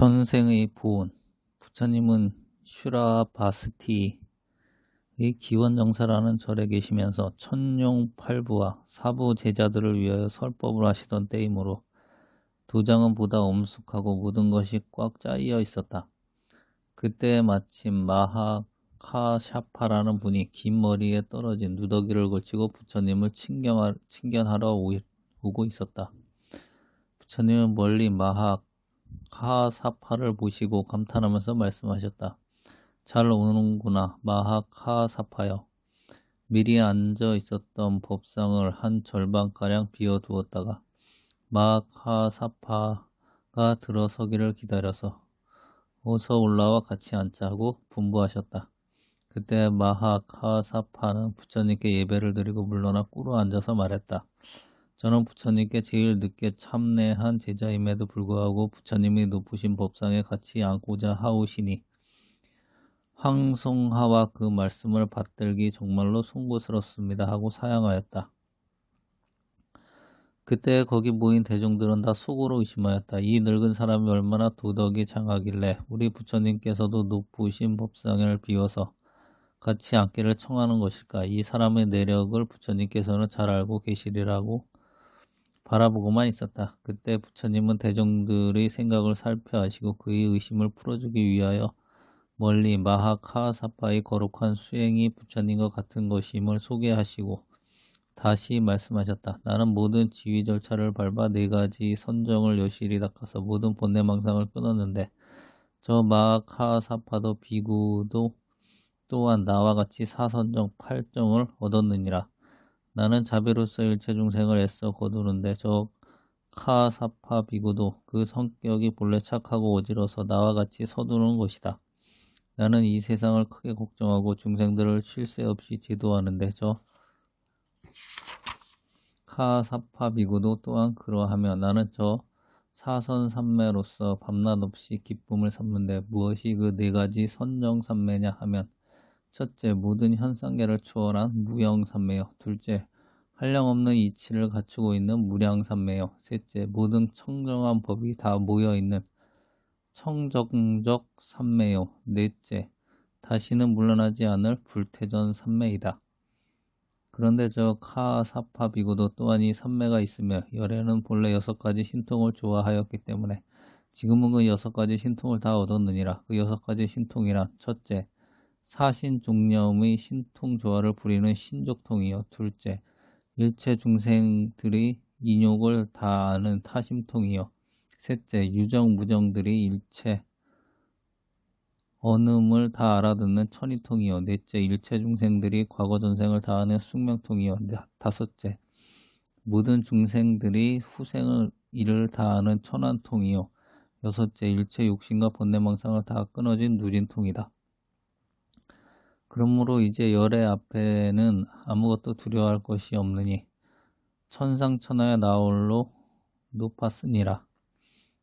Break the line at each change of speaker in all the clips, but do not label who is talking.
전생의 보온. 부처님은 슈라바스티의 기원정사라는 절에 계시면서 천룡팔부와 사부 제자들을 위하여 설법을 하시던 때이므로 도장은 보다 엄숙하고 모든 것이 꽉 짜이어 있었다. 그때 마침 마하카샤파라는 분이 긴 머리에 떨어진 누더기를 걸치고 부처님을 친견하러 오고 있었다. 부처님은 멀리 마하카사파를 보시고 감탄하면서 말씀하셨다. 잘 오는구나, 마하카사파여. 미리 앉아 있었던 법상을 한 절반가량 비워두었다가 마하카사파가 들어서기를 기다려서 어서 올라와 같이 앉자 하고 분부하셨다. 그때 마하카사파는 부처님께 예배를 드리고 물러나 꿇어 앉아서 말했다. 저는 부처님께 제일 늦게 참내한 제자임에도 불구하고 부처님이 높으신 법상에 같이 앉고자 하오시니 황송하와 그 말씀을 받들기 정말로 송구스럽습니다 하고 사양하였다. 그때 거기 모인 대중들은 다 속으로 의심하였다. 이 늙은 사람이 얼마나 도덕이 장하길래 우리 부처님께서도 높으신 법상을 비워서 같이 앉기를 청하는 것일까. 이 사람의 내력을 부처님께서는 잘 알고 계시리라고 바라보고만 있었다. 그때 부처님은 대중들의 생각을 살펴하시고 그의 의심을 풀어주기 위하여 멀리 마하카사파의 거룩한 수행이 부처님과 같은 것임을 소개하시고 다시 말씀하셨다. 나는 모든 지위 절차를 밟아 4가지 선정을 여실히 닦아서 모든 번뇌망상을 끊었는데 저 마하카사파도 비구도 또한 나와 같이 사선정 8정을 얻었느니라. 나는 자비로서 일체 중생을 애써 거두는데 저 카사파 비구도 그 성격이 본래 착하고 어지러서 나와 같이 서두르는 것이다. 나는 이 세상을 크게 걱정하고 중생들을 쉴 새 없이 지도하는데 저 카사파 비구도 또한 그러하며 나는 저 사선삼매로서 밤낮 없이 기쁨을 삼는데 무엇이 그 4가지 선정삼매냐 하면 첫째, 모든 현상계를 초월한 무영삼매요. 둘째, 한량없는 이치를 갖추고 있는 무량삼매요. 셋째, 모든 청정한 법이 다 모여있는 청정적 삼매요. 넷째, 다시는 물러나지 않을 불태전 삼매이다. 그런데 저 카사파 비구도 또한 이 삼매가 있으며 열애는 본래 6가지 신통을 좋아하였기 때문에 지금은 그 6가지 신통을 다 얻었느니라. 그 6가지 신통이란 첫째, 사신종념의 신통조화를 부리는 신족통이요. 둘째, 일체 중생들이 인욕을 다 아는 타심통이요. 셋째, 유정무정들이 일체 언음을 다 알아듣는 천의통이요. 넷째, 일체 중생들이 과거전생을 다 아는 숙명통이요. 다섯째, 모든 중생들이 후생을 일을 다 아는 천안통이요. 여섯째, 일체 욕심과 번뇌망상을 다 끊어진 누진통이다. 그러므로 이제 열애 앞에는 아무것도 두려워할 것이 없느니 천상천하에 나홀로 높았으니라.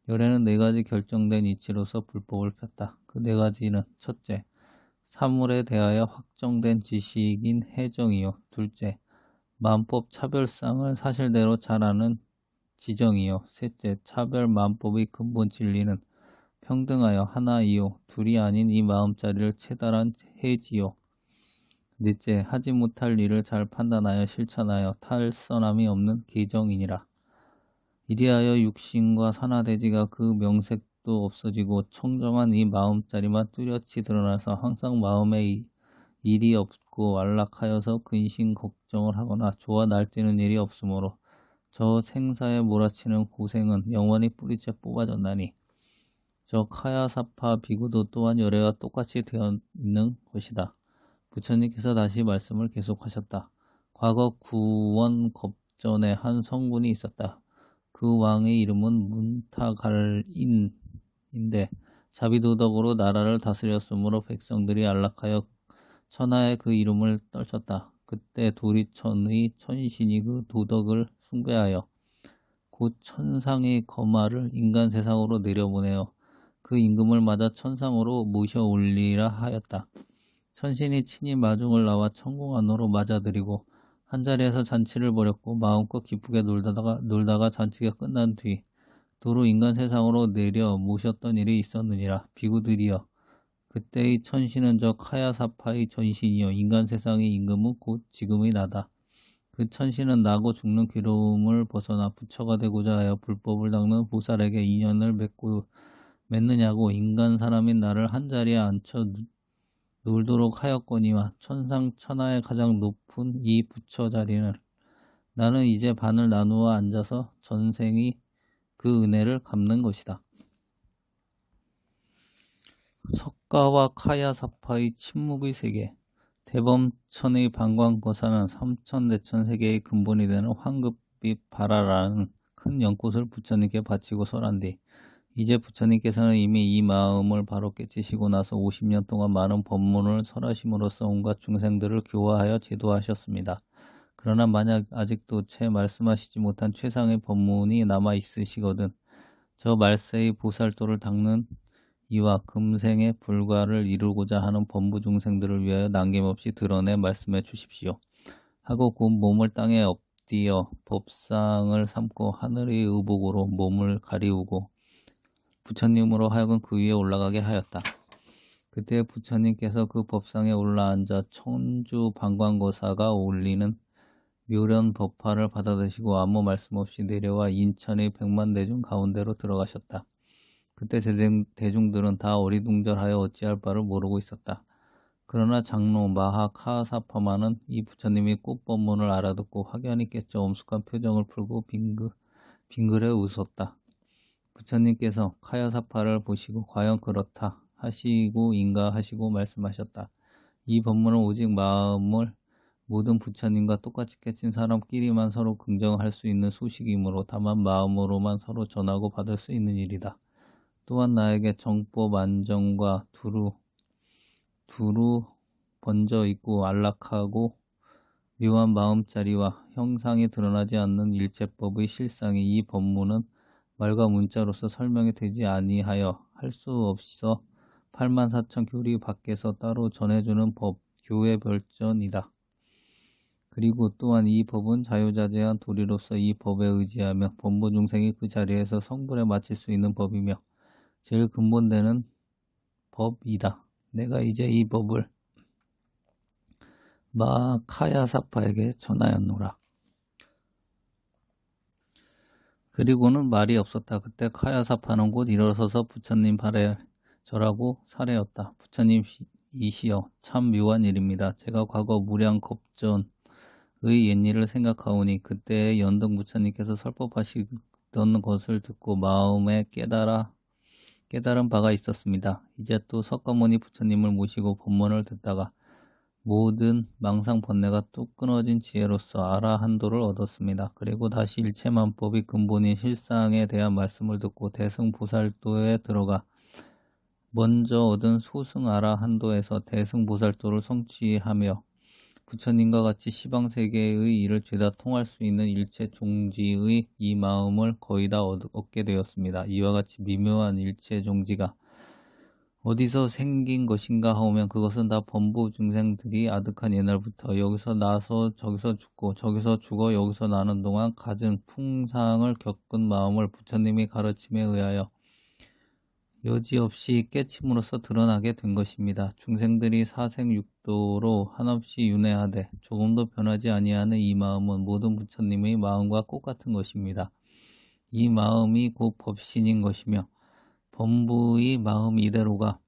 열애는 4가지 결정된 이치로서 불법을 폈다. 그 4가지는 첫째, 사물에 대하여 확정된 지식인 해정이요. 둘째, 만법 차별상을 사실대로 잘 아는 지정이요. 셋째, 차별 만법의 근본 진리는 평등하여 하나이요. 둘이 아닌 이 마음자리를 체달한 해지요. 넷째, 하지 못할 일을 잘 판단하여 실천하여 탈선함이 없는 계정이니라. 이리하여 육신과 산하대지가 그 명색도 없어지고 청정한 이 마음자리만 뚜렷이 드러나서 항상 마음에 일이 없고 안락하여서 근심 걱정을 하거나 좋아 날뛰는 일이 없으므로 저 생사에 몰아치는 고생은 영원히 뿌리째 뽑아졌나니 저 카야사파 비구도 또한 열애와 똑같이 되어 있는 것이다. 부처님께서 다시 말씀을 계속하셨다. 과거 구원겁전에 한 성군이 있었다. 그 왕의 이름은 문타갈인인데 자비도덕으로 나라를 다스렸으므로 백성들이 안락하여 천하에 그 이름을 떨쳤다. 그때 도리천의 천신이 그 도덕을 숭배하여 곧 천상의 거마를 인간 세상으로 내려보내어 그 임금을 맞아 천상으로 모셔 올리라 하였다. 천신이 친히 마중을 나와 천공 안으로 맞아들이고 한자리에서 잔치를 벌였고 마음껏 기쁘게 놀다가 잔치가 끝난 뒤 도로 인간 세상으로 내려 모셨던 일이 있었느니라. 비구들이여, 그때의 천신은 저 카야사파의 전신이요 인간 세상의 임금은 곧 지금의 나다. 그 천신은 나고 죽는 괴로움을 벗어나 부처가 되고자 하여 불법을 닦는 보살에게 인연을 맺느냐고 인간 사람인 나를 한자리에 앉혀 놀도록 하였거니와 천상 천하의 가장 높은 이 부처 자리는 나는 이제 반을 나누어 앉아서 전생이 그 은혜를 갚는 것이다. 석가와 카야사파의 침묵의 세계. 대범천의 방광거사는 삼천대천 세계의 근본이 되는 황급빛 발화라는 큰 연꽃을 부처님께 바치고 설한 뒤 이제 부처님께서는 이미 이 마음을 바로 깨치시고 나서 50년 동안 많은 법문을 설하심으로써 온갖 중생들을 교화하여 제도하셨습니다. 그러나 만약 아직도 채 말씀하시지 못한 최상의 법문이 남아 있으시거든 저 말세의 보살도를 닦는 이와 금생의 불과를 이루고자 하는 범부 중생들을 위하여 남김없이 드러내 말씀해 주십시오. 하고 곧 몸을 땅에 엎드려 법상을 삼고 하늘의 의복으로 몸을 가리우고 부처님으로 하여금 그 위에 올라가게 하였다. 그때 부처님께서 그 법상에 올라앉아 천주 방광거사가 올리는 묘련 법화를 받아드시고 아무 말씀 없이 내려와 인천의 백만대중 가운데로 들어가셨다. 그때 대중들은 다 어리둥절하여 어찌할 바를 모르고 있었다. 그러나 장로 마하카사파마는 이 부처님이 꽃법문을 알아듣고 확연히 깨쳐 엄숙한 표정을 풀고 빙그레 웃었다. 부처님께서 카야사파를 보시고 과연 그렇다 하시고 인가하시고 말씀하셨다. 이 법문은 오직 마음을 모든 부처님과 똑같이 깨친 사람끼리만 서로 긍정할 수 있는 소식이므로 다만 마음으로만 서로 전하고 받을 수 있는 일이다. 또한 나에게 정법 안정과 두루 번져 있고 안락하고 묘한 마음자리와 형상이 드러나지 않는 일체법의 실상이 이 법문은 말과 문자로서 설명이 되지 아니하여 할 수 없어 84,000 교리 밖에서 따로 전해주는 법, 교회 별전이다. 그리고 또한 이 법은 자유자재한 도리로서 이 법에 의지하며 범부 중생이 그 자리에서 성불에 마칠 수 있는 법이며 제일 근본되는 법이다. 내가 이제 이 법을 마카야사파에게 전하였노라. 그리고는 말이 없었다. 그때 카야사파는 곧 일어서서 부처님 발에 절하고 살해였다. 부처님이시여 참 묘한 일입니다. 제가 과거 무량겁전의 옛일을 생각하오니 그때의 연등 부처님께서 설법하시던 것을 듣고 마음에 깨달은 바가 있었습니다. 이제 또 석가모니 부처님을 모시고 법문을 듣다가 모든 망상 번뇌가 뚝 끊어진 지혜로서 아라한도를 얻었습니다. 그리고 다시 일체만법의 근본인 실상에 대한 말씀을 듣고 대승보살도에 들어가 먼저 얻은 소승 아라한도에서 대승보살도를 성취하며 부처님과 같이 시방세계의 일을 죄다 통할 수 있는 일체 종지의 이 마음을 거의 다 얻게 되었습니다. 이와 같이 미묘한 일체 종지가 어디서 생긴 것인가 하오면 그것은 다 범부 중생들이 아득한 옛날부터 여기서 나서 저기서 죽고 저기서 죽어 여기서 나는 동안 갖은 풍상을 겪은 마음을 부처님의 가르침에 의하여 여지없이 깨침으로써 드러나게 된 것입니다. 중생들이 사생육도로 한없이 윤회하되 조금도 변하지 아니하는 이 마음은 모든 부처님의 마음과 똑같은 것입니다. 이 마음이 곧 법신인 것이며 범부의 마음 이대로가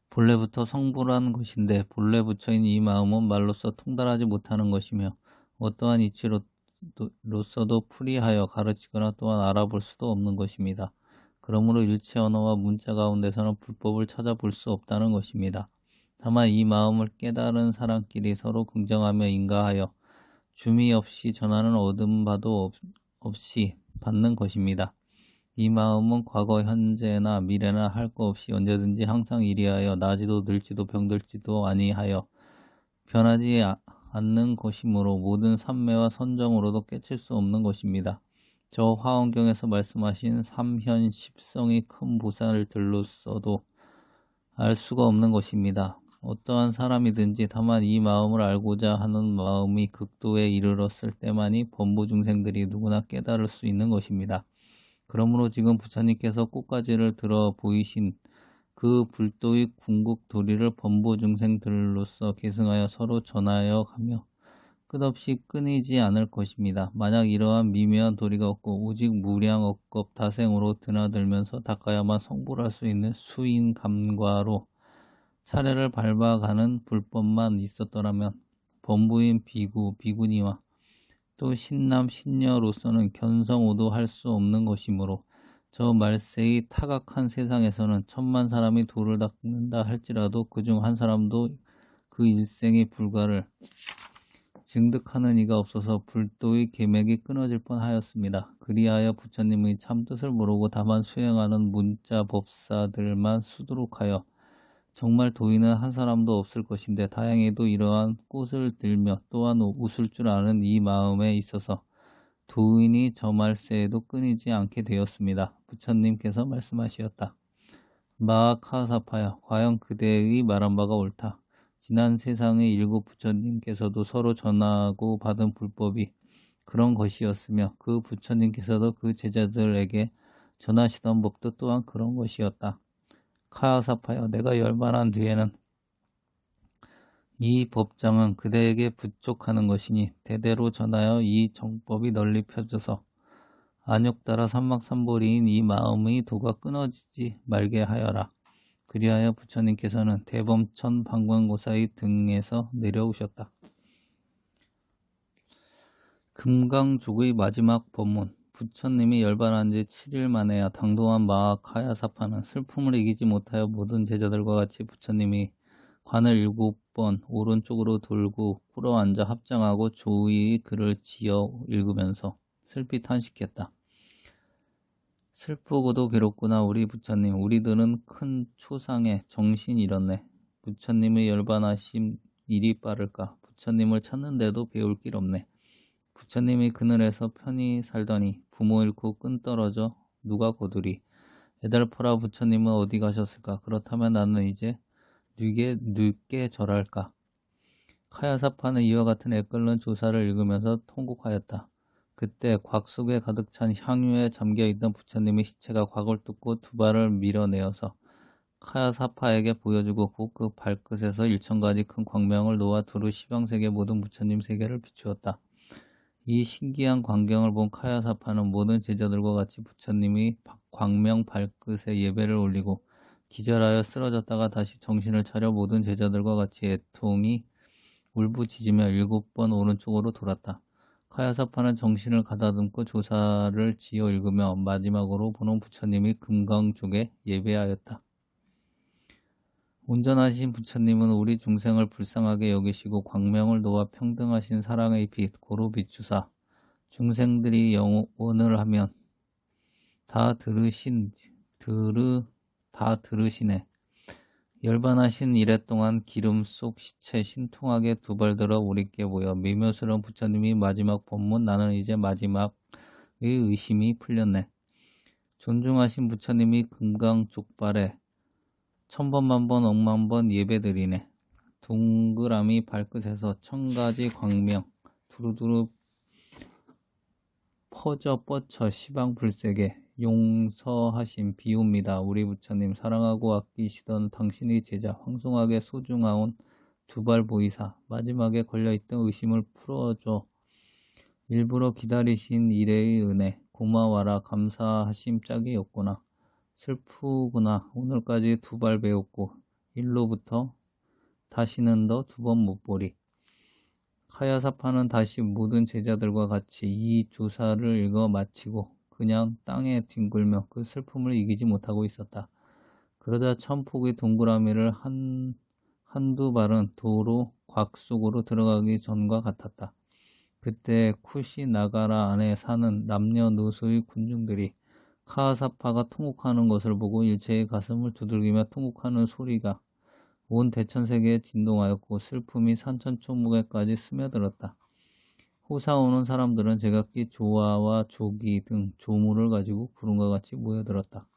본래부터 성불한 것인데 본래 부처인 이 마음은 말로써 통달하지 못하는 것이며 어떠한 이치로서도 풀이하여 가르치거나 또한 알아볼 수도 없는 것입니다. 그러므로 일체 언어와 문자 가운데서는 불법을 찾아볼 수 없다는 것입니다. 다만 이 마음을 깨달은 사람끼리 서로 긍정하며 인가하여 주미 없이 전하는 얻은 바도 없이 받는 것입니다. 이 마음은 과거, 현재나 미래나 할 것 없이 언제든지 항상 이리하여 나지도 늙지도 병들지도 아니하여 변하지 않는 것이므로 모든 삼매와 선정으로도 깨칠 수 없는 것입니다. 저 화엄경에서 말씀하신 삼현 십성의 큰 보살들로서도 알 수가 없는 것입니다. 어떠한 사람이든지 다만 이 마음을 알고자 하는 마음이 극도에 이르렀을 때만이 범부 중생들이 누구나 깨달을 수 있는 것입니다. 그러므로 지금 부처님께서 꽃가지를 들어 보이신 그 불도의 궁극 도리를 범부 중생들로서 계승하여 서로 전하여 가며 끝없이 끊이지 않을 것입니다. 만약 이러한 미묘한 도리가 없고 오직 무량 억겁 다생으로 드나들면서 닦아야만 성불할 수 있는 수인감과로 차례를 밟아가는 불법만 있었더라면 범부인 비구, 비구니와 또 신남, 신녀로서는 견성오도 할 수 없는 것이므로 저 말세의 타각한 세상에서는 천만 사람이 도를 닦는다 할지라도 그중 한 사람도 그 일생의 불가를 증득하는 이가 없어서 불도의 계맥이 끊어질 뻔하였습니다. 그리하여 부처님의 참뜻을 모르고 다만 수행하는 문자 법사들만 수두룩하여 정말 도인은 한 사람도 없을 것인데 다행히도 이러한 꽃을 들며 또한 웃을 줄 아는 이 마음에 있어서 도인이 저 말세에도 끊이지 않게 되었습니다. 부처님께서 말씀하시었다. 마하카사파야, 과연 그대의 말한 바가 옳다. 지난 세상의 일곱 부처님께서도 서로 전하고 받은 불법이 그런 것이었으며 그 부처님께서도 그 제자들에게 전하시던 법도 또한 그런 것이었다. 카사파여, 내가 열반한 뒤에는 이 법장은 그대에게 부족하는 것이니 대대로 전하여 이 정법이 널리 펴져서 안욕따라 삼막삼보리인 이 마음의 도가 끊어지지 말게 하여라. 그리하여 부처님께서는 대범천 방광고사의 등에서 내려오셨다. 금강족의 마지막 법문. 부처님이 열반한 지 7일 만에야 당도한 마하카야사파는 슬픔을 이기지 못하여 모든 제자들과 같이 부처님이 관을 7번 오른쪽으로 돌고 꿇어앉아 합장하고 조의 글을 지어 읽으면서 슬피 탄식했다. 슬프고도 괴롭구나 우리 부처님. 우리들은 큰 초상에 정신이 잃었네. 부처님의 열반하심 일이 빠를까. 부처님을 찾는데도 배울 길 없네. 부처님이 그늘에서 편히 살더니 부모 잃고 끈 떨어져 누가 거두리. 애달퍼라 부처님은 어디 가셨을까. 그렇다면 나는 이제 늦게 절할까. 카야사파는 이와 같은 애끓는 조사를 읽으면서 통곡하였다. 그때 곽 속에 가득 찬 향유에 잠겨있던 부처님의 시체가 곽을 뚫고 두 발을 밀어내어서 카야사파에게 보여주고 곧 그 발끝에서 1000가지 큰 광명을 놓아 두루 시방세계 모든 부처님 세계를 비추었다. 이 신기한 광경을 본 카야사파는 모든 제자들과 같이 부처님이 광명 발끝에 예배를 올리고 기절하여 쓰러졌다가 다시 정신을 차려 모든 제자들과 같이 애통이 울부짖으며 7번 오른쪽으로 돌았다. 카야사파는 정신을 가다듬고 조사를 지어 읽으며 마지막으로 보는 부처님이 금강족에 예배하였다. 온전하신 부처님은 우리 중생을 불쌍하게 여기시고 광명을 놓아 평등하신 사랑의 빛 고루 비추사 중생들이 영원을 하면 다 들으시네. 열반하신 이래 동안 기름 속 시체 신통하게 두 발 들어 우리께 보여 미묘스러운 부처님이 마지막 법문. 나는 이제 마지막의 의심이 풀렸네. 존중하신 부처님이 금강족발에 1000번 만번 억만번 예배드리네. 동그라미 발끝에서 1000가지 광명 두루두루 퍼져 뻗쳐 시방불세계 용서하심 비옵니다. 우리 부처님 사랑하고 아끼시던 당신의 제자 황송하게 소중하온 두발 보이사 마지막에 걸려있던 의심을 풀어줘 일부러 기다리신 이래의 은혜 고마워라. 감사하심 짝이 없구나. 슬프구나. 오늘까지 두 발 배웠고 일로부터 다시는 더 두 번 못 보리. 카야사파는 다시 모든 제자들과 같이 이 조사를 읽어 마치고 그냥 땅에 뒹굴며 그 슬픔을 이기지 못하고 있었다. 그러자 천폭의 동그라미를 한두 발은 도로 곽 속으로 들어가기 전과 같았다. 그때 쿠시나가라 안에 사는 남녀노소의 군중들이 카야사파가 통곡하는 것을 보고 일체의 가슴을 두들기며 통곡하는 소리가 온 대천세계에 진동하였고 슬픔이 산천초목에까지 스며들었다. 호사오는 사람들은 제각기 조화와 조기 등 조물을 가지고 구름과 같이 모여들었다.